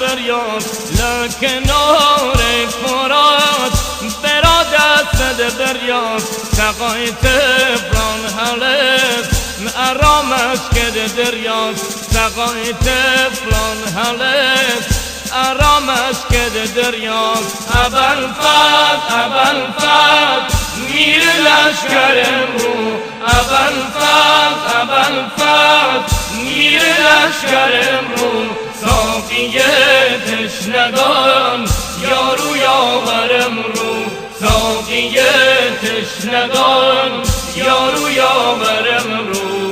بریاد لکنار فرات برا دست بریاد سقای تفران حلف ارامش کد دریاد سقای تفران حلف ارامش کد دریاد ابوالفضل میر لشکرم رو ابوالفضل میر لشکرم رو ساقی تشنگان یارو یاورم رو ساقی تشنگان یارو یاورم رو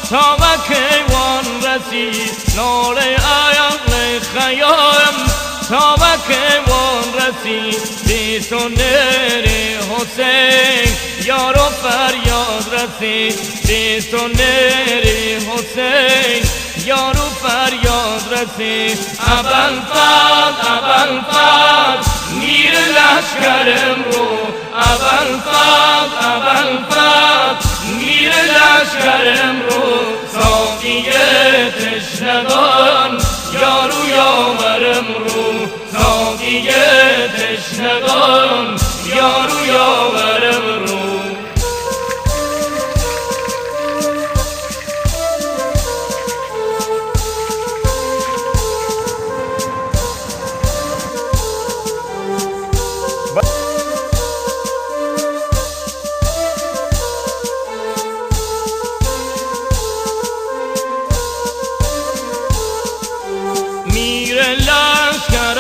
تا به کیوان رسید ناله اهل خیام تا به کیوان رسید بی سنر حسین یارو فریاد رسید بی سنر حسین یارو فریاد رسید ابوالفضل میر لشکرم رو ابوالفضل میر لشکرم رو ساقی تشنگان یارو یاورم رو ساقی تشنگان یارو